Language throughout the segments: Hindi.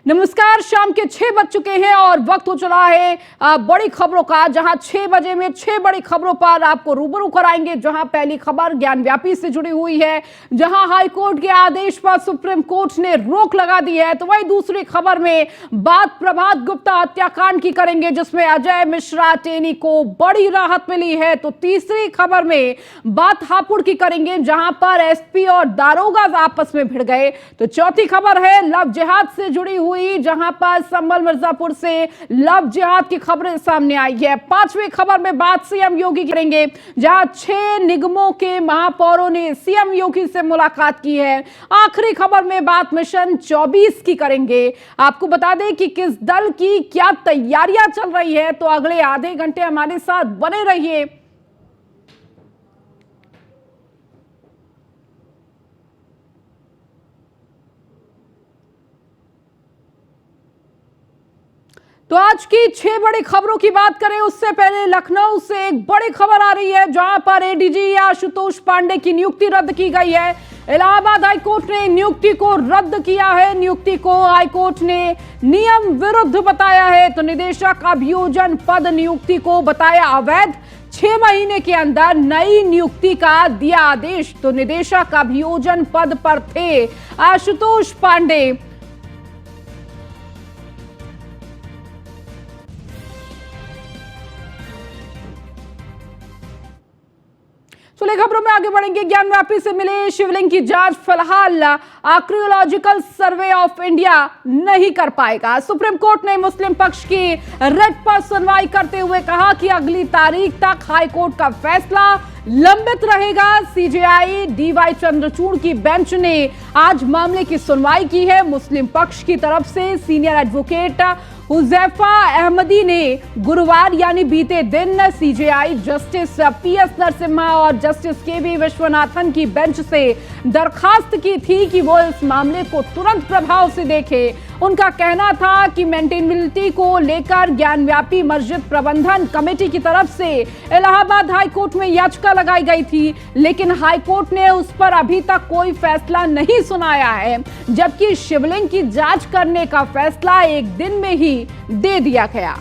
नमस्कार। शाम के 6 बज चुके हैं और वक्त हो चला है बड़ी खबरों का, जहां 6 बजे में 6 बड़ी खबरों पर आपको रूबरू कराएंगे। जहां पहली खबर ज्ञानव्यापी से जुड़ी हुई है, जहां हाईकोर्ट के आदेश पर सुप्रीम कोर्ट ने रोक लगा दी है। तो वही दूसरी खबर में बात प्रभात गुप्ता हत्याकांड की करेंगे, जिसमें अजय मिश्रा टेनी को बड़ी राहत मिली है। तो तीसरी खबर में बात हापुड़ की करेंगे, जहां पर एसपी और दारोगा आपस में भिड़ गए। तो चौथी खबर है लव जिहाद से जुड़ी हुई, जहां पर संभल मिर्जापुर से लव जिहाद की खबरें सामने आई है। पांचवी खबर में बात सीएम योगी करेंगे, जहां 6 निगमों के महापौरों ने सीएम योगी से मुलाकात की है। आखिरी खबर में बात मिशन 24 की करेंगे। आपको बता दें कि किस दल की क्या तैयारियां चल रही है। तो अगले आधे घंटे हमारे साथ बने रहिए। तो आज की 6 बड़ी खबरों की बात करें उससे पहले लखनऊ से एक बड़ी खबर आ रही है, जहां पर एडीजी आशुतोष पांडे की नियुक्ति रद्द की गई है। इलाहाबाद हाईकोर्ट ने नियुक्ति को रद्द किया है। नियुक्ति को हाईकोर्ट ने नियम विरुद्ध बताया है। तो निदेशक अभियोजन पद नियुक्ति को बताया अवैध। 6 महीने के अंदर नई नियुक्ति का दिया आदेश। तो निदेशक अभियोजन पद पर थे आशुतोष पांडे। चलिए खबरों में आगे बढ़ेंगे। ज्ञानव्यापी से मिले शिवलिंग की जांच फिलहाल आर्कियोलॉजिकल सर्वे ऑफ इंडिया नहीं कर पाएगा। सुप्रीम कोर्ट ने मुस्लिम पक्ष की रिट पर सुनवाई करते हुए कहा कि अगली तारीख तक हाईकोर्ट का फैसला लंबित रहेगा। सीजेआई डीवाई चंद्रचूड़ की बेंच ने आज मामले की सुनवाई की है। मुस्लिम पक्ष की तरफ से सीनियर एडवोकेट हुजैफा अहमदी ने गुरुवार यानी बीते दिन सीजेआई जस्टिस पीएस नरसिम्हा और जस्टिस केवी विश्वनाथन की बेंच से दरखास्त की थी कि वो इस मामले को तुरंत प्रभाव से देखे। उनका कहना था कि मेंटेनेबिलिटी को लेकर ज्ञानव्यापी मस्जिद प्रबंधन कमेटी की तरफ से इलाहाबाद हाईकोर्ट में याचिका लगाई गई थी, लेकिन हाईकोर्ट ने उस पर अभी तक कोई फैसला नहीं सुनाया है, जबकि शिवलिंग की जांच करने का फैसला एक दिन में ही दे दिया गया।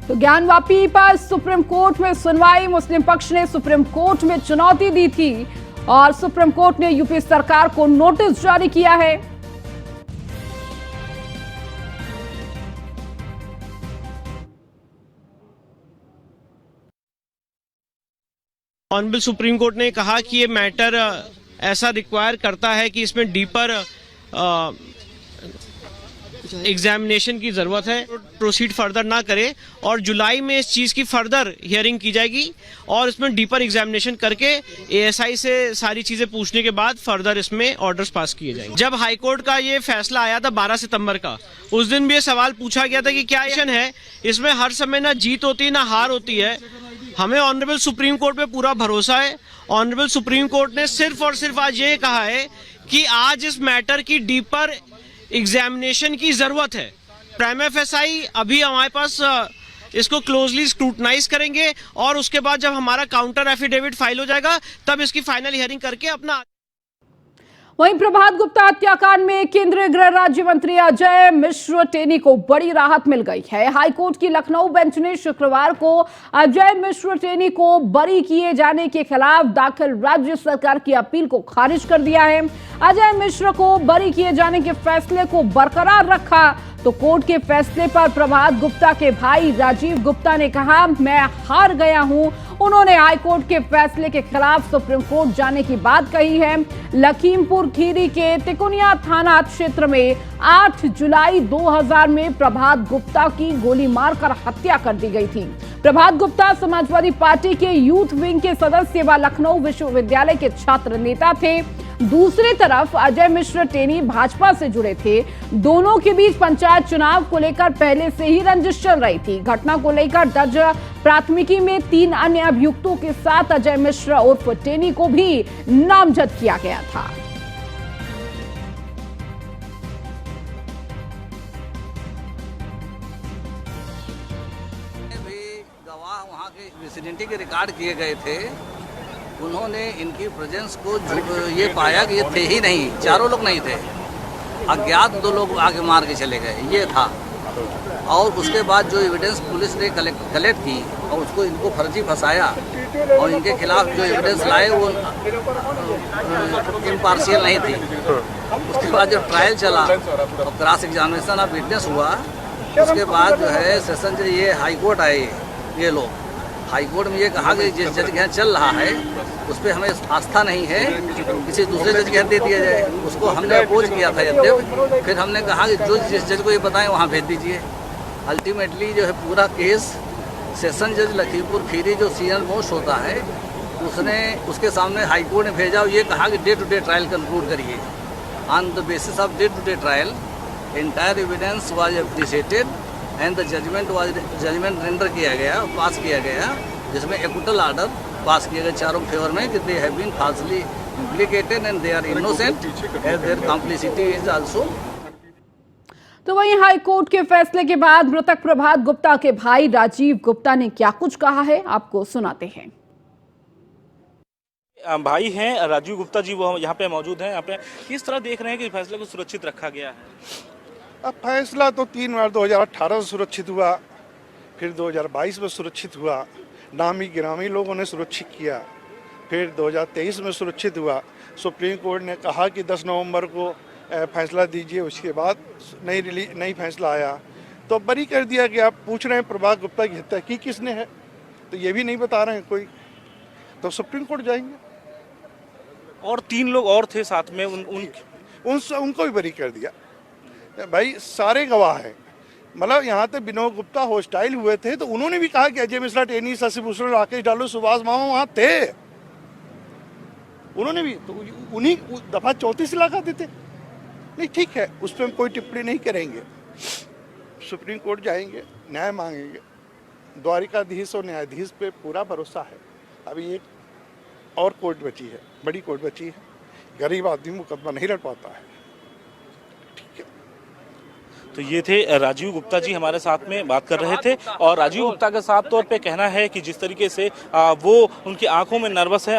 तो ज्ञानव्यापी पर सुप्रीम कोर्ट में सुनवाई। मुस्लिम पक्ष ने सुप्रीम कोर्ट में चुनौती दी थी और सुप्रीम कोर्ट ने यूपी सरकार को नोटिस जारी किया है। ऑनरेबल सुप्रीम कोर्ट ने कहा कि ये मैटर ऐसा रिक्वायर करता है कि इसमें डीपर एग्जामिनेशन की जरूरत है, प्रोसीड फर्दर ना करे और जुलाई में इस चीज की फर्दर हियरिंग की जाएगी और इसमें डीपर एग्जामिनेशन करके एएसआई से सारी चीजें पूछने के बाद फर्दर इसमें ऑर्डर्स पास किए जाएंगे। जब हाईकोर्ट का ये फैसला आया था 12 सितंबर का, उस दिन भी ये सवाल पूछा गया था कि क्या है, इसमें हर समय ना जीत होती है ना हार होती है। हमें ऑनरेबल सुप्रीम कोर्ट पे पूरा भरोसा है। ऑनरेबल सुप्रीम कोर्ट ने सिर्फ और सिर्फ आज ये कहा है कि आज इस मैटर की डीपर एग्जामिनेशन की जरूरत है। प्राइमा फेसाई अभी हमारे पास इसको क्लोजली स्क्रूटनाइज करेंगे और उसके बाद जब हमारा काउंटर एफिडेविट फाइल हो जाएगा तब इसकी फाइनल हियरिंग करके अपना। वहीं प्रभात गुप्ता हत्याकांड में केंद्रीय गृह राज्य मंत्री अजय मिश्र टेनी को बड़ी राहत मिल गई है। हाईकोर्ट की लखनऊ बेंच ने शुक्रवार को अजय मिश्र टेनी को बरी किए जाने के खिलाफ दाखिल राज्य सरकार की अपील को खारिज कर दिया है। अजय मिश्र को बरी किए जाने के फैसले को बरकरार रखा। तो कोर्ट के फैसले पर प्रभात गुप्ता के भाई राजीव गुप्ता ने कहा, मैं हार गया हूं। उन्होंने हाईकोर्ट के फैसले के खिलाफ सुप्रीम कोर्ट जाने की बात कही है। लखीमपुर खीरी के तिकोनिया थाना क्षेत्र में 8 जुलाई 2000 में प्रभात गुप्ता की गोली मारकर हत्या कर दी गई थी। प्रभात गुप्ता समाजवादी पार्टी के यूथ विंग के सदस्य व लखनऊ विश्वविद्यालय के छात्र नेता थे। दूसरी तरफ अजय मिश्र टेनी भाजपा से जुड़े थे। दोनों के बीच पंचायत चुनाव को लेकर पहले से ही रंजिश चल रही थी। घटना को लेकर दर्ज प्राथमिकी में 3 अन्य अभियुक्तों के साथ अजय मिश्र उर्फ टेनी को भी नामजद किया गया था। गवाह वहां के रेसिडेंटी के रिकॉर्ड किए गए थे, उन्होंने इनकी प्रेजेंस को ये पाया कि ये थे ही नहीं, चारों लोग नहीं थे, अज्ञात 2 लोग आगे मार के चले गए, ये था। और उसके बाद जो एविडेंस पुलिस ने कलेक्ट की और उसको इनको फर्जी फंसाया और इनके खिलाफ जो एविडेंस लाए वो इम्पार्शियल नहीं थी। उसके बाद जब ट्रायल चला और क्रॉस एग्जामिनेशन ऑफ विटनेस हुआ, उसके बाद जो है सेशन जज ये हाई कोर्ट आए, ये लोग हाई कोर्ट में ये कहा कि जिस जज के यहाँ चल रहा है उस पर हमें आस्था नहीं है, किसी दूसरे जज के यहाँ दे दिया जाए। उसको हमने अपोज किया था यद्यप, फिर हमने कहा कि जो जिस जज को ये बताएं वहाँ भेज दीजिए। अल्टीमेटली जो है पूरा केस सेशन जज लखीमपुर खीरी जो सीनियर मोस्ट होता है उसने उसके सामने हाई कोर्ट ने भेजा और ये कहा कि day to day trial conclude करिए। On the basis of day to day trial entire evidence was appreciated and the judgement rendered किया गया, पास किया गया, जिसमें एक्विटल ऑर्डर पास किया गया चारों फेवर में कि they have been falsely implicated and they are innocent as their complicity is also. तो वहीं हाई कोर्ट के फैसले के बाद मृतक प्रभात गुप्ता के भाई राजीव गुप्ता ने क्या कुछ कहा है, आपको सुनाते हैं। भाई हैं राजीव गुप्ता जी, वो यहाँ पे मौजूद हैं। यहाँ पे किस तरह देख रहे हैं कि फैसले को सुरक्षित रखा गया है? अब फैसला तो 3 बार 2018 में सुरक्षित हुआ, फिर 2022 में सुरक्षित हुआ, नामी गिरामी लोगों ने सुरक्षित किया, फिर 2023 में सुरक्षित हुआ। सुप्रीम कोर्ट ने कहा कि 10 नवंबर को फैसला दीजिए, उसके बाद नई फैसला आया तो बरी कर दिया कि आप पूछ रहे हैं प्रभात गुप्ता की हत्या की किसने है, तो ये भी नहीं बता रहे हैं कोई, तो सुप्रीम कोर्ट जाएंगे। और 3 लोग और थे साथ में, उनको भी बरी कर दिया। भाई सारे गवाह हैं, मतलब यहाँ पे विनोद गुप्ता हॉस्टाइल हुए थे तो उन्होंने भी कहा कि अजय मिश्रा, टेनी, शशि भूषण, राकेश डालो, सुभाष मामा वहाँ थे, उन्होंने भी तो उन्हीं दफा 34 लगा देते। नहीं ठीक है, उस पर हम कोई टिप्पणी नहीं करेंगे, सुप्रीम कोर्ट जाएंगे, न्याय मांगेंगे। द्वारिकाधीश और न्यायाधीश पे पूरा भरोसा है। अभी एक और कोर्ट बची है, बड़ी कोर्ट बची है, गरीब आदमी मुकदमा नहीं लड़ पाता है। तो ये थे राजीव गुप्ता जी हमारे साथ में बात कर रहे थे। और राजीव गुप्ता का साफ तौर पे कहना है कि जिस तरीके से वो उनकी आंखों में नर्वस है,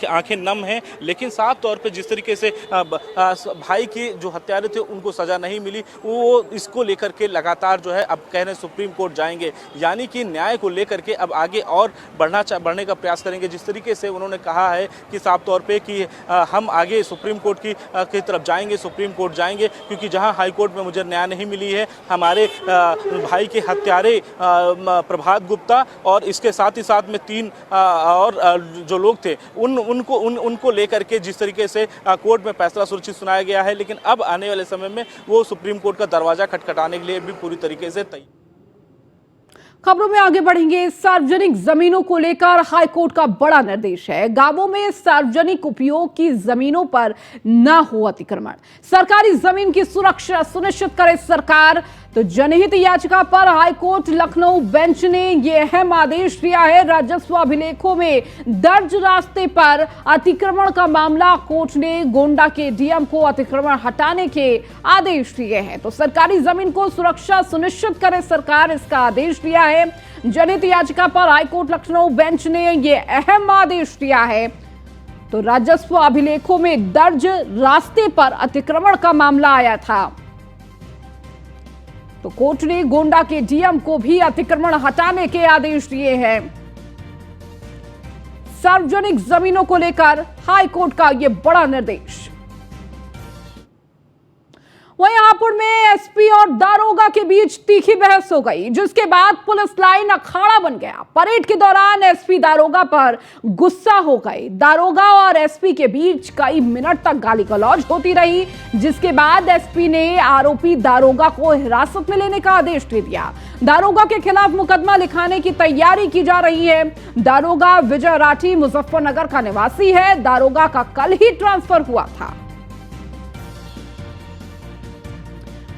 आंखें नम हैं, लेकिन साफ तौर पे जिस तरीके से भाई के जो हत्यारे थे उनको सज़ा नहीं मिली, वो इसको लेकर के लगातार जो है अब कह रहे हैं सुप्रीम कोर्ट जाएंगे, यानी कि न्याय को लेकर के अब आगे और बढ़ने का प्रयास करेंगे। जिस तरीके से उन्होंने कहा है कि साफ तौर पर कि हम आगे सुप्रीम कोर्ट की तरफ जाएंगे, सुप्रीम कोर्ट जाएंगे, क्योंकि जहाँ हाई कोर्ट में मुझे न्याय नहीं मिली है, हमारे भाई के हत्यारे प्रभात गुप्ता और इसके साथ ही साथ में 3 और जो लोग थे उनको लेकर के जिस तरीके से कोर्ट में फैसला सुरक्षित सुनाया गया है, लेकिन अब आने वाले समय में वो सुप्रीम कोर्ट का दरवाजा खटखटाने के लिए भी पूरी तरीके से तैयार। खबरों में आगे बढ़ेंगे। सार्वजनिक जमीनों को लेकर हाईकोर्ट का बड़ा निर्देश है। गांवों में सार्वजनिक उपयोग की जमीनों पर न हो अतिक्रमण, सरकारी जमीन की सुरक्षा सुनिश्चित करे सरकार। तो जनहित याचिका पर हाईकोर्ट लखनऊ बेंच ने यह अहम आदेश दिया है। राजस्व अभिलेखों में दर्ज रास्ते पर अतिक्रमण का मामला, कोर्ट ने गोंडा के डीएम को अतिक्रमण हटाने के आदेश दिए हैं। तो सरकारी जमीन को सुरक्षा सुनिश्चित करे सरकार, इसका आदेश दिया है। जनहित याचिका पर हाईकोर्ट लखनऊ बेंच ने यह अहम आदेश दिया है। तो राजस्व अभिलेखों में दर्ज रास्ते पर अतिक्रमण का मामला आया था, तो कोर्ट ने गोंडा के डीएम को भी अतिक्रमण हटाने के आदेश दिए हैं। सार्वजनिक जमीनों को लेकर हाईकोर्ट का यह बड़ा निर्देश। वहीं हापुड़ में एसपी और दारोगा के बीच तीखी बहस हो गई, जिसके बाद पुलिस लाइन अखाड़ा बन गया। परेड के दौरान एसपी दारोगा पर गुस्सा हो गए। दारोगा और एसपी के बीच कई मिनट तक गाली गलौज होती रही, जिसके बाद एसपी ने आरोपी दारोगा को हिरासत में लेने का आदेश दे दिया। दारोगा के खिलाफ मुकदमा लिखाने की तैयारी की जा रही है। दारोगा विजय राठी मुजफ्फरनगर का निवासी है। दारोगा का कल ही ट्रांसफर हुआ था।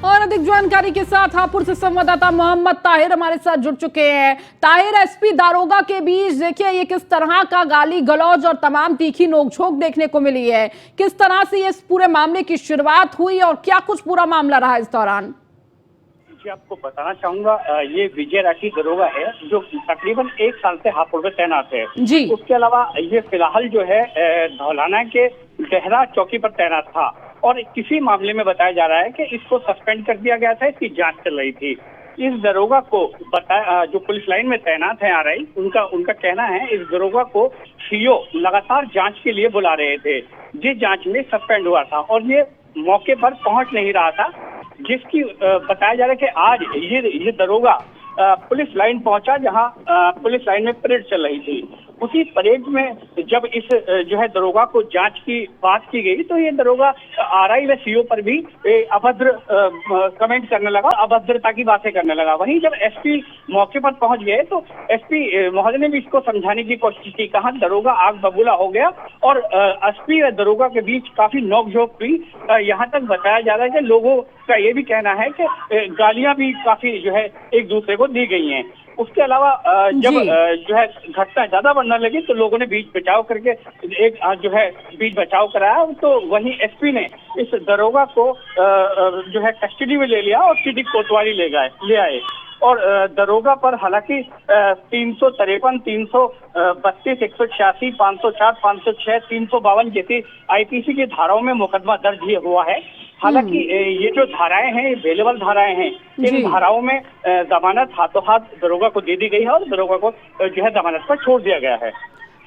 और अधिक जानकारी के साथ हापुड़ से संवाददाता मोहम्मद ताहिर हमारे साथ जुड़ चुके हैं। ताहिर, एसपी दारोगा के बीच देखिए ये किस तरह का गाली गलौज और तमाम तीखी नोकझोंक देखने को मिली है, किस तरह से इस पूरे मामले की शुरुआत हुई और क्या कुछ पूरा मामला रहा इस दौरान? जी आपको बताना चाहूंगा, ये विजय राठी दरोगा है जो तकरीबन 1 साल से हापुड़ में तैनात है जी। उसके अलावा ये फिलहाल जो है धौलाना के डेहरा चौकी पर तैनात था और किसी मामले में बताया जा रहा है कि इसको सस्पेंड कर दिया गया था, इसकी जांच चल रही थी। इस दरोगा को जो पुलिस लाइन में तैनात है आरआई, उनका कहना है इस दरोगा को सीओ लगातार जांच के लिए बुला रहे थे, जिस जांच में सस्पेंड हुआ था और ये मौके पर पहुंच नहीं रहा था, जिसकी बताया जा रहा है कि आज ये दरोगा पुलिस लाइन पहुंचा जहां पुलिस लाइन में परेड चल रही थी। उसी परेड में जब इस जो है दरोगा को जांच की बात की गई तो ये दरोगा आरआई व सीओ पर भी अभद्र कमेंट करने लगा, अभद्रता की बातें करने लगा। वहीं जब एसपी मौके पर पहुंच गए तो एसपी महोदय ने भी इसको समझाने की कोशिश की, कहा दरोगा आग बबूला हो गया और एसपी व दरोगा के बीच काफी नोकझोंक हुई। यहाँ तक बताया जा रहा है कि लोगों का ये भी कहना है कि गालियां भी काफी जो है एक दूसरे को दी गई हैं। उसके अलावा जब जो है घटना ज्यादा बढ़ने लगी तो लोगों ने बीच बचाव करके जो है बीच बचाव कराया, तो वहीं एसपी ने इस दरोगा को जो है कस्टडी में ले लिया और सीधी कोतवाली ले आए और दरोगा पर हालांकि 353, 332, 186, 504, 506, 352 जैसी आईपीसी की धाराओं में मुकदमा दर्ज हुआ है। हालांकि ये जो धाराएं हैं, बेलेबल धाराएं हैं, इन धाराओं में जमानत हाथों हाथ दरोगा को दे दी गई है और दरोगा को जो है जमानत पर छोड़ दिया गया है।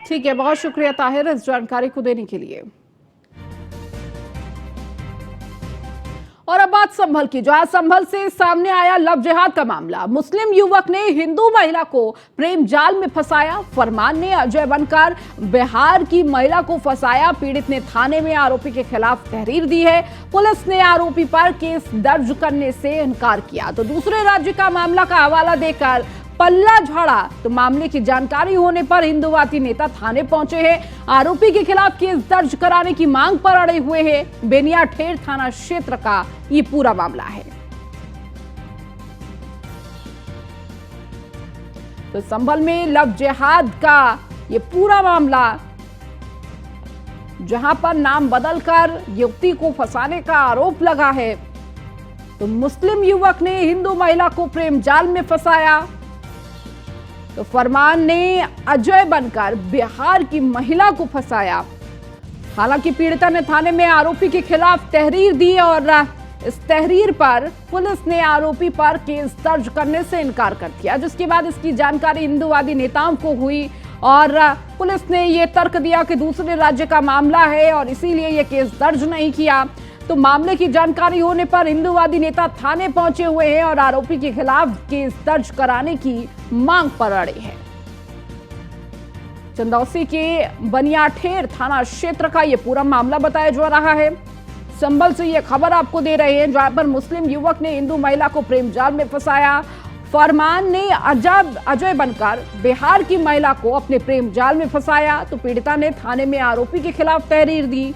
ठीक है, बहुत शुक्रिया ताहिर इस जानकारी को देने के लिए। और अब बात संभल की, जहां संभल से सामने आया लव जिहाद का मामला। मुस्लिम युवक ने हिंदू महिला को प्रेम जाल में फंसाया। फरमान ने अजय बनकर बिहार की महिला को फंसाया। पीड़ित ने थाने में आरोपी के खिलाफ तहरीर दी है। पुलिस ने आरोपी पर केस दर्ज करने से इनकार किया तो दूसरे राज्य का मामला का हवाला देकर पल्ला झाड़ा तो मामले की जानकारी होने पर हिंदूवादी नेता थाने पहुंचे हैं। आरोपी के खिलाफ केस दर्ज कराने की मांग पर अड़े हुए हैं। बेनिया ठेर थाना क्षेत्र का ये पूरा मामला है। तो संभल में लव जिहाद का ये पूरा मामला, जहां पर नाम बदलकर युवती को फंसाने का आरोप लगा है। तो मुस्लिम युवक ने हिंदू महिला को प्रेम जाल में फंसाया तो फरमान ने अजय बनकर बिहार की महिला को फंसाया। हालांकि पीड़िता ने थाने में आरोपी के खिलाफ तहरीर दी और इस तहरीर पर पुलिस ने आरोपी पर केस दर्ज करने से इनकार कर दिया, जिसके बाद इसकी जानकारी हिंदूवादी नेताओं को हुई और पुलिस ने यह तर्क दिया कि दूसरे राज्य का मामला है और इसीलिए यह केस दर्ज नहीं किया। तो मामले की जानकारी होने पर हिंदूवादी नेता थाने पहुंचे हुए हैं और आरोपी के खिलाफ केस दर्ज कराने की मांग पर अड़े हैं। चंदौसी के बनियाठेर थाना क्षेत्र का यह पूरा मामला बताया जा रहा है। संभल से यह खबर आपको दे रहे हैं, जहां पर मुस्लिम युवक ने हिंदू महिला को प्रेम जाल में फंसाया। फरमान ने अजय बनकर बिहार की महिला को अपने प्रेम जाल में फंसाया तो पीड़िता ने थाने में आरोपी के खिलाफ तहरीर दी।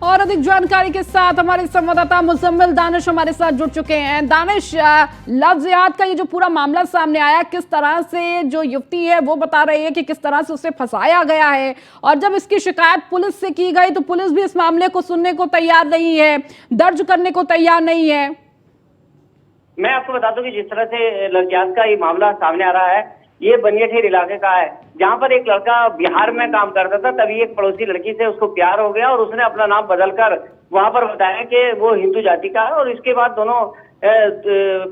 और अधिक जानकारी के साथ हमारे संवाददाता मुजम्मिल दानिश हमारे साथ जुड़ चुके हैं। दानिश, लव जिहाद का ये जो पूरा मामला सामने आया, किस तरह से जो युवती है वो बता रही है कि किस तरह से उसे फंसाया गया है और जब इसकी शिकायत पुलिस से की गई तो पुलिस भी इस मामले को सुनने को तैयार नहीं है, दर्ज करने को तैयार नहीं है। मैं आपको बता दूं कि जिस तरह से लव जिहाद का ये मामला सामने आ रहा है, ये बनियाठेर इलाके का है, जहां पर एक लड़का बिहार में काम करता था। तभी एक पड़ोसी लड़की से उसको प्यार हो गया और उसने अपना नाम बदलकर वहां पर बताया कि वो हिंदू जाति का है और इसके बाद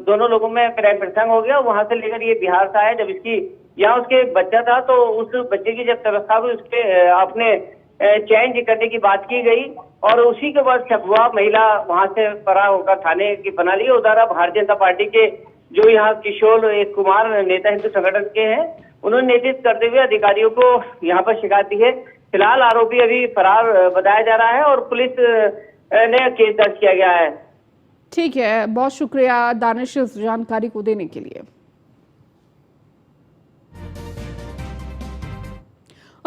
दोनों लोगों में प्रेम प्रसंग हो गया। वहां से लेकर ये बिहार से आया। जब इसकी यहाँ उसके एक बच्चा था तो उस बच्चे की जब तबीयत खराब हुई, उसके अपने चेंज करने की बात की गई और उसी के बाद छपुआ महिला वहां से फरार होकर थाने की बना ली। उधर भारतीय जनता पार्टी के जो यहाँ किशोर कुमार नेता हिंदू संगठन के हैं, उन्होंने नेतृत्व करते हुए अधिकारियों को यहाँ पर शिकायत दी है। फिलहाल आरोपी अभी फरार बताया जा रहा है और पुलिस ने केस दर्ज किया गया है। ठीक है, बहुत शुक्रिया दानिश इस जानकारी को देने के लिए।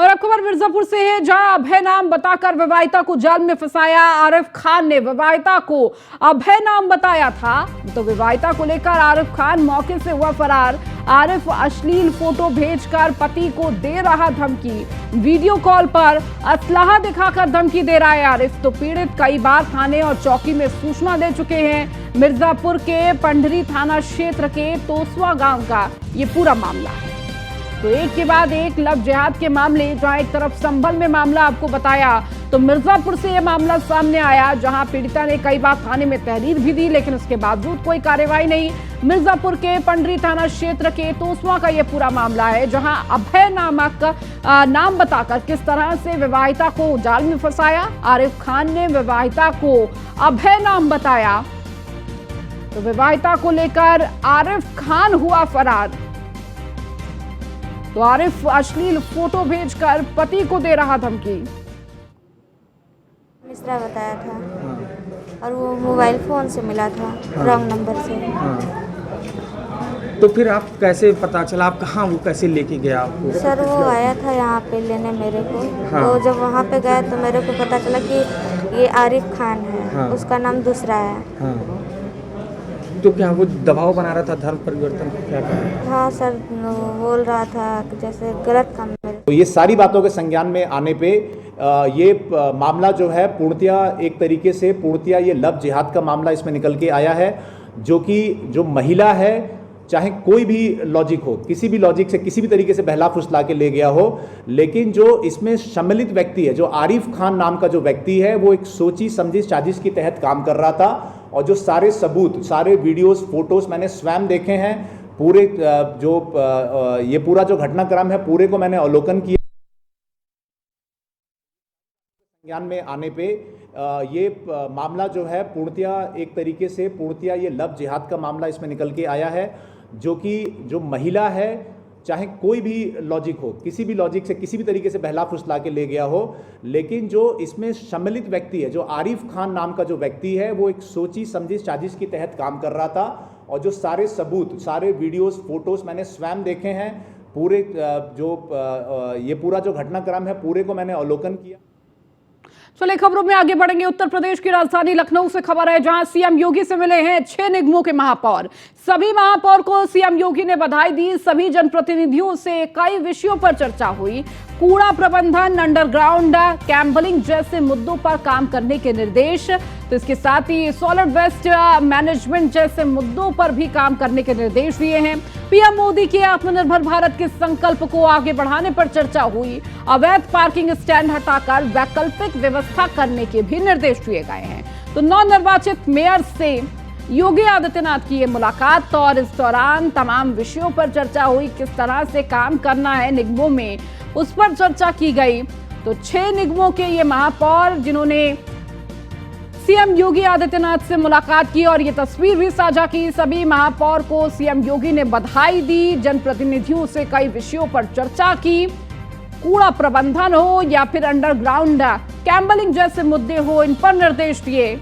और अकबर मिर्जापुर से है, जहां अभय नाम बताकर विवाहिता को जाल में फंसाया। आरिफ खान ने विवाहिता को अभय नाम बताया था, तो विवाहिता को लेकर आरिफ खान मौके से हुआ फरार। आरिफ अश्लील फोटो भेजकर पति को दे रहा धमकी। वीडियो कॉल पर असलाहा दिखाकर धमकी दे रहा है आरिफ। तो पीड़ित कई बार थाने और चौकी में सूचना दे चुके हैं। मिर्जापुर के पंडरी थाना क्षेत्र के तोसवा गांव का ये पूरा मामला है। तो एक के बाद एक लव जिहाद के मामले, जहां एक तरफ संभल में मामला आपको बताया, तो मिर्जापुर से यह मामला सामने आया, जहां पीड़िता ने कई बार थाने में तहरीर भी दी, लेकिन उसके बावजूद कोई कार्रवाई नहीं। मिर्जापुर के पंडरी थाना क्षेत्र के तोसवा का यह पूरा मामला है, जहां अभय नामक नाम बताकर किस तरह से विवाहिता को जाल में फंसाया। आरिफ खान ने विवाहिता को अभय नाम बताया, तो विवाहिता को लेकर आरिफ खान हुआ फरार। तो आरिफ अश्लील फोटो भेजकर पति को दे रहा धमकी। मिश्रा बताया था और वो मोबाइल फोन से मिला था, रॉन्ग नंबर से। तो फिर आप कैसे पता चला, आप कहाँ, वो कैसे लेके गया आपको? सर वो आया था यहाँ पे लेने मेरे को। तो जब वहाँ पे गए तो मेरे को पता चला कि ये आरिफ खान है, उसका नाम दूसरा है। तो क्या वो दबाव बना रहा था धर्म परिवर्तन को, क्या कर? हाँ सर, बोल रहा था कि जैसे गलत काम मेरे। तो ये सारी बातों के संज्ञान में आने पे ये मामला जो है पूर्णतया एक तरीके से पूर्णतया ये लव जिहाद का मामला इसमें निकल के आया है, जो कि जो महिला है, चाहे कोई भी लॉजिक हो, किसी भी लॉजिक से किसी भी तरीके से बहला फुसला के ले गया हो, लेकिन जो इसमें सम्मिलित व्यक्ति है, जो आरिफ खान नाम का जो व्यक्ति है, वो एक सोची समझी साजिश के तहत काम कर रहा था। और जो सारे सबूत, सारे वीडियोस, फोटोज मैंने स्वयं देखे हैं। पूरे ये पूरा जो घटनाक्रम है पूरे को मैंने अवलोकन किया। ज्ञान में आने पे ये मामला जो है पूर्णतया एक तरीके से पूर्णतया ये लव जिहाद का मामला इसमें निकल के आया है, जो कि जो महिला है, चाहे कोई भी लॉजिक हो, किसी भी लॉजिक से किसी भी तरीके से बहला फुसला के ले गया हो, लेकिन जो इसमें सम्मिलित व्यक्ति है, जो आरिफ खान नाम का जो व्यक्ति है, वो एक सोची समझी साजिश के तहत काम कर रहा था। और जो सारे सबूत, सारे वीडियोस, फोटोज मैंने स्वयं देखे हैं। पूरे ये पूरा जो घटनाक्रम है पूरे को मैंने अवलोकन किया। चलिए खबरों में आगे बढ़ेंगे। उत्तर प्रदेश की राजधानी लखनऊ से खबर है, जहां सीएम योगी से मिले हैं 6 निगमों के महापौर। सभी महापौर को सीएम योगी ने बधाई दी। सभी जनप्रतिनिधियों से कई विषयों पर चर्चा हुई। कूड़ा प्रबंधन, अंडरग्राउंड कैम्बलिंग जैसे मुद्दों पर काम करने के निर्देश, तो इसके साथ ही सॉलिड वेस्ट मैनेजमेंट जैसे मुद्दों पर भी काम करने के निर्देश दिए हैं। पीएम मोदी के आत्मनिर्भर भारत के संकल्प को आगे बढ़ाने पर चर्चा हुई। अवैध पार्किंग स्टैंड हटाकर वैकल्पिक व्यवस्था करने के भी निर्देश दिए गए हैं। तो नवनिर्वाचित मेयर से योगी आदित्यनाथ की ये मुलाकात, और इस दौरान तमाम विषयों पर चर्चा हुई। किस तरह से काम करना है निगमों में, उस पर चर्चा की गई। तो 6 निगमों के ये महापौर जिन्होंने सीएम योगी आदित्यनाथ से मुलाकात की और ये तस्वीर भी साझा की। सभी महापौर को सीएम योगी ने बधाई दी। जनप्रतिनिधियों से कई विषयों पर चर्चा की। कूड़ा प्रबंधन हो या फिर अंडरग्राउंड कैम्बलिंग जैसे मुद्दे हो, इन पर निर्देश दिए।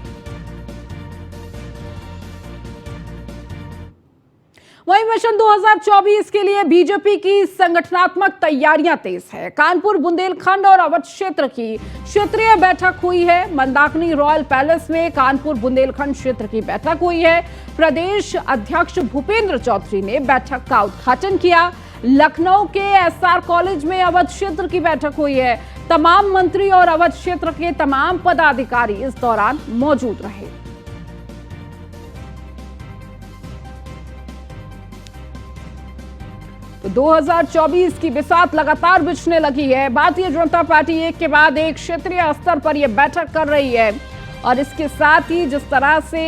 वहीं मिशन 2024 के लिए बीजेपी की संगठनात्मक तैयारियां तेज है। कानपुर, बुंदेलखंड और अवध क्षेत्र की क्षेत्रीय बैठक हुई है। मंदाकिनी रॉयल पैलेस में कानपुर बुंदेलखंड क्षेत्र की बैठक हुई है। प्रदेश अध्यक्ष भूपेंद्र चौधरी ने बैठक का उद्घाटन किया। लखनऊ के एसआर कॉलेज में अवध क्षेत्र की बैठक हुई है। तमाम मंत्री और अवध क्षेत्र के तमाम पदाधिकारी इस दौरान मौजूद रहे। तो 2024 की बिसात लगातार बिछने लगी है। भारतीय जनता पार्टी एक के बाद एक क्षेत्रीय स्तर पर यह बैठक कर रही है, और इसके साथ ही जिस तरह से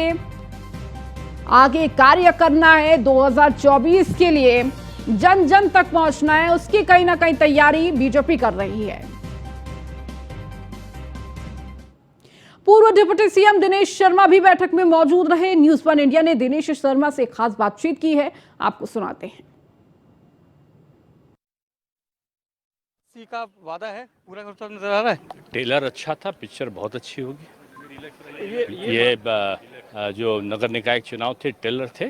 आगे कार्य करना है 2024 के लिए, जन जन तक पहुंचना है, उसकी कहीं ना कहीं तैयारी बीजेपी कर रही है। पूर्व डिप्टी सीएम दिनेश शर्मा भी बैठक में मौजूद रहे। न्यूज़ 1 इंडिया ने दिनेश शर्मा से खास बातचीत की है, आपको सुनाते हैं। का वादा है पूरा नजर आ रहा है। ट्रेलर अच्छा था, पिक्चर बहुत अच्छी होगी। ये जो नगर निकाय चुनाव थे, ट्रेलर थे।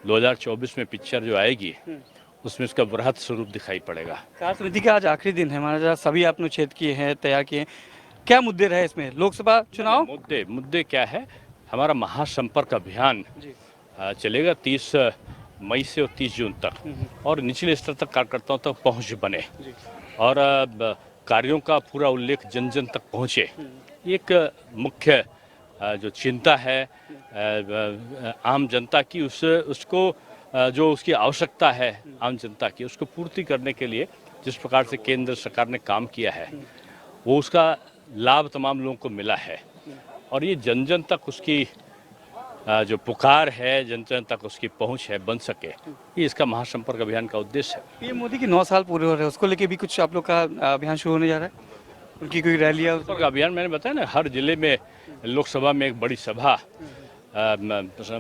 2024 में पिक्चर जो आएगी उसमें उसका वृहद स्वरूप दिखाई पड़ेगा। कार्य समिति का आज आखिरी दिन है, हमारा सभी अनुच्छेद किए हैं, तैयार किए हैं। क्या मुद्दे रहे इसमें? लोकसभा चुनाव मुद्दे क्या है? हमारा महासंपर्क अभियान चलेगा 30 मई से और 30 जून तक, और निचले स्तर तक कार्यकर्ताओं तक पहुंच बने और कार्यों का पूरा उल्लेख जन जन तक पहुंचे। एक मुख्य जो चिंता है आम जनता की, उसको जो उसकी आवश्यकता है आम जनता की, उसको पूर्ति करने के लिए जिस प्रकार से केंद्र सरकार ने काम किया है वो उसका लाभ तमाम लोगों को मिला है, और ये जन जन तक उसकी जो पुकार है, जन जन तक उसकी पहुंच है बन सके, ये इसका महासंपर्क अभियान का उद्देश्य है। पीएम मोदी के 9 साल पूरे हो रहे हैं, उसको लेके भी कुछ आप लोग का अभियान शुरू होने जा रहा है? उनकी कोई रैलियाँ? अभियान मैंने बताया ना, हर जिले में लोकसभा में एक बड़ी सभा,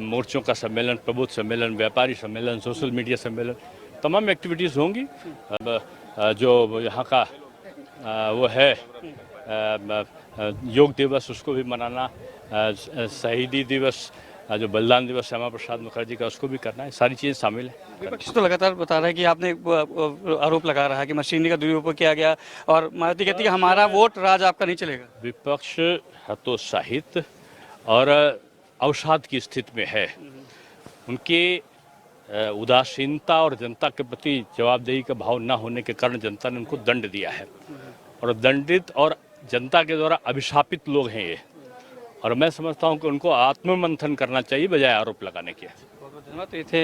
मोर्चों का सम्मेलन, प्रबुद्ध सम्मेलन, व्यापारी सम्मेलन, सोशल मीडिया सम्मेलन, तमाम एक्टिविटीज़ होंगी। जो यहाँ का वो है योग दिवस, उसको भी मनाना, शहीदी दिवस, जो बलिदान दिवस श्यामा प्रसाद मुखर्जी का, उसको भी करना है, सारी चीज़ें शामिल है। विपक्ष तो लगातार बता रहा है कि आपने आरोप लगा रहा है कि मशीनरी का दुरुपयोग किया गया, और मायावती कहती है कि हमारा वोट राज आपका नहीं चलेगा। विपक्ष हतोत्साहित और अवसाद की स्थिति में है। उनके उदासीनता और जनता के प्रति जवाबदेही का भाव न होने के कारण जनता ने उनको दंड दिया है, और दंडित और जनता के द्वारा अभिशापित लोग हैं ये, और मैं समझता हूं कि उनको आत्ममंथन करना चाहिए बजाय आरोप लगाने के। धन्यवाद। ये थे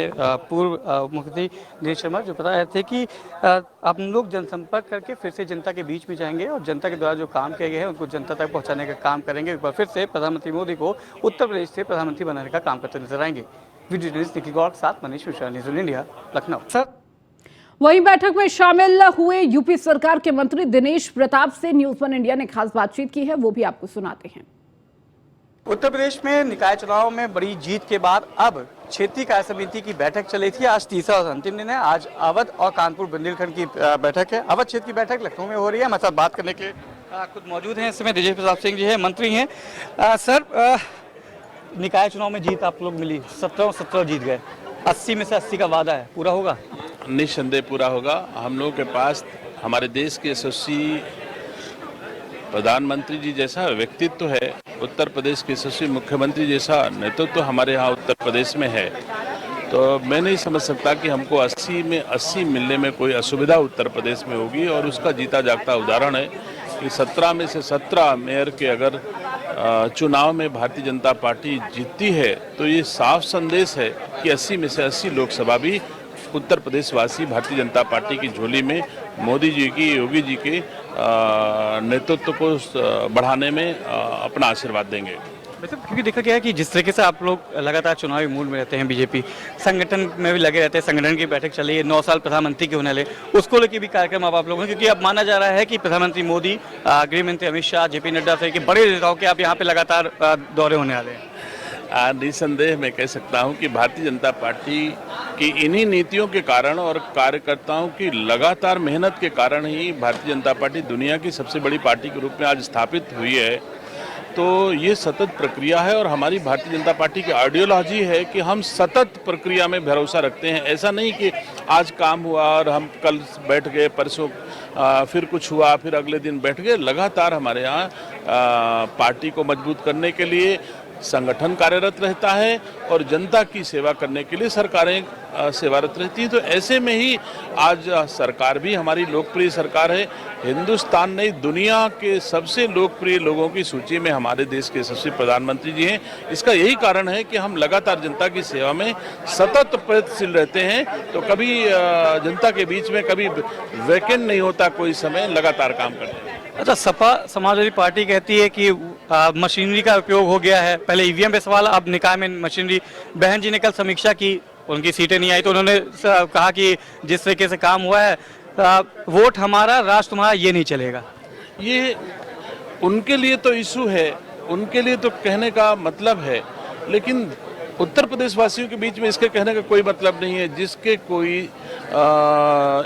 पूर्व मुख्यमंत्री दिनेश शर्मा, जो बता रहे थे कि आप लोग जनसंपर्क करके फिर से जनता के बीच में जाएंगे और जनता के द्वारा जो काम किए गए हैं उनको जनता तक पहुंचाने का काम करेंगे। एक बार फिर से प्रधानमंत्री मोदी को उत्तर प्रदेश से प्रधानमंत्री बनाने का काम करते नजर आएंगे। वीडियो जर्नलिस्ट निखिल गौड़ के साथ Manish Mishra, news on India, Lucknow. Sir, वहीं बैठक में शामिल हुए यूपी सरकार के मंत्री दिनेश प्रताप से न्यूज़ ऑन इंडिया ने खास बातचीत की है, वो भी आपको सुनाते हैं। उत्तर प्रदेश में निकाय चुनाव में बड़ी जीत के बाद अब क्षेत्रीय कार्य समिति की बैठक चली थी। आज तीसरा और अंतिम दिन है। आज अवध और कानपुर बुंदेलखंड की बैठक है। अवध क्षेत्र की बैठक लखनऊ में हो रही है। हमारे साथ बात करने के खुद मौजूद हैं इस समय दिनेश प्रताप सिंह जी है, मंत्री हैं। सर, निकाय चुनाव में जीत आप लोग मिली, 17 जीत गए, 80 में से 80 का वादा है, पूरा होगा? निस्संदेह पूरा होगा। हम लोगों के पास हमारे देश के यशस्वी प्रधानमंत्री जी जैसा व्यक्तित्व है, उत्तर प्रदेश के यशस्वी मुख्यमंत्री जैसा नेतृत्व हमारे यहाँ उत्तर प्रदेश में है, तो मैं नहीं समझ सकता कि हमको 80 में 80 मिलने में कोई असुविधा उत्तर प्रदेश में होगी। और उसका जीता जागता उदाहरण है कि 17 में से 17 मेयर के अगर चुनाव में भारतीय जनता पार्टी जीतती है तो ये साफ संदेश है कि 80 में से 80 लोकसभा भी उत्तर प्रदेश वासी भारतीय जनता पार्टी की झोली में मोदी जी की, योगी जी के नेतृत्व को बढ़ाने में अपना आशीर्वाद देंगे। वैसे क्योंकि देखा गया है कि जिस तरीके से आप लोग लगातार चुनावी मूड में रहते हैं, बीजेपी संगठन में भी लगे रहते हैं, संगठन की बैठक चली है, 9 साल प्रधानमंत्री के होने वाले, उसको लेकर भी कार्यक्रम अब आप लोगों ने, क्योंकि अब माना जा रहा है कि प्रधानमंत्री मोदी, गृह मंत्री अमित शाह, जेपी नड्डा से बड़े नेताओं के आप यहाँ पे लगातार दौरे होने वाले हैं। निसंदेह मैं कह सकता हूं कि भारतीय जनता पार्टी की इन्हीं नीतियों के कारण और कार्यकर्ताओं की लगातार मेहनत के कारण ही भारतीय जनता पार्टी दुनिया की सबसे बड़ी पार्टी के रूप में आज स्थापित हुई है। तो ये सतत प्रक्रिया है और हमारी भारतीय जनता पार्टी की आइडियोलॉजी है कि हम सतत प्रक्रिया में भरोसा रखते हैं। ऐसा नहीं कि आज काम हुआ और हम कल बैठ गए, परसों फिर कुछ हुआ, फिर अगले दिन बैठ गए। लगातार हमारे यहाँ पार्टी को मजबूत करने के लिए संगठन कार्यरत रहता है और जनता की सेवा करने के लिए सरकारें सेवारत रहती हैं। तो ऐसे में ही आज सरकार भी हमारी लोकप्रिय सरकार है। हिंदुस्तान नहीं, दुनिया के सबसे लोकप्रिय लोगों की सूची में हमारे देश के यशस्वी प्रधानमंत्री जी हैं। इसका यही कारण है कि हम लगातार जनता की सेवा में सतत प्रयत्नशील रहते हैं। तो कभी जनता के बीच में कभी वैकेंट नहीं होता, कोई समय लगातार काम करते हैं। अच्छा, सपा समाजवादी पार्टी कहती है कि मशीनरी का उपयोग हो गया है। पहले ईवीएम पे सवाल, अब निकाय में मशीनरी। बहन जी ने कल समीक्षा की, उनकी सीटें नहीं आई तो उन्होंने कहा कि जिस तरीके से काम हुआ है, वोट हमारा राष्ट्र तुम्हारा, ये नहीं चलेगा। ये उनके लिए तो इशू है, उनके लिए तो कहने का मतलब है, लेकिन उत्तर प्रदेश वासियों के बीच में इसके कहने का कोई मतलब नहीं है। जिसके कोई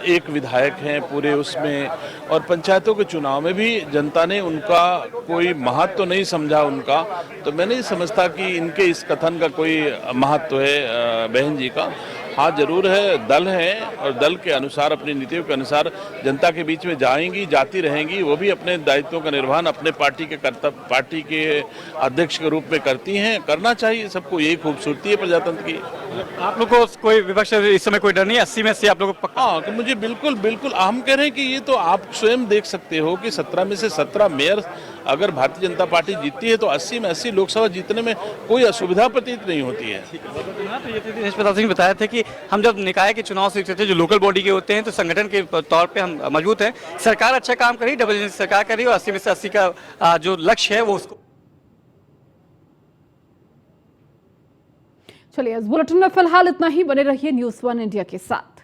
एक विधायक हैं पूरे उसमें, और पंचायतों के चुनाव में भी जनता ने उनका कोई महत्व तो नहीं समझा उनका, तो मैं नहीं समझता कि इनके इस कथन का कोई महत्व है बहन जी का। हाँ जरूर है, दल है और दल के अनुसार अपनी नीतियों के अनुसार जनता के बीच में जाएंगी, जाती रहेंगी। वो भी अपने दायित्वों का निर्वहन अपने पार्टी के अध्यक्ष के रूप में करती हैं। करना चाहिए सबको, यही खूबसूरती है प्रजातंत्र की। आप लोग को कोई विपक्ष इस समय कोई डर नहीं है? 80 में 80 आप लोग को हाँ कि मुझे बिल्कुल बिल्कुल हम कह रहे हैं कि ये तो आप स्वयं देख सकते हो कि 17 में से 17 मेयर अगर भारतीय जनता पार्टी जीतती है तो 80 में 80 लोकसभा जीतने में कोई असुविधा प्रतीत नहीं होती है। तो ये दिनेश प्रताप सिंह बताया था कि हम जब निकाय के चुनाव से जो लोकल बॉडी के होते हैं तो संगठन के तौर पे हम मजबूत हैं। सरकार अच्छा काम कर रही, डबल इंजन सरकार कर रही है और 80 में से 80 का जो लक्ष्य है वो उसको। चलिए इस बुलेटिन में फिलहाल इतना ही। बने रहिए न्यूज़ 1 इंडिया के साथ।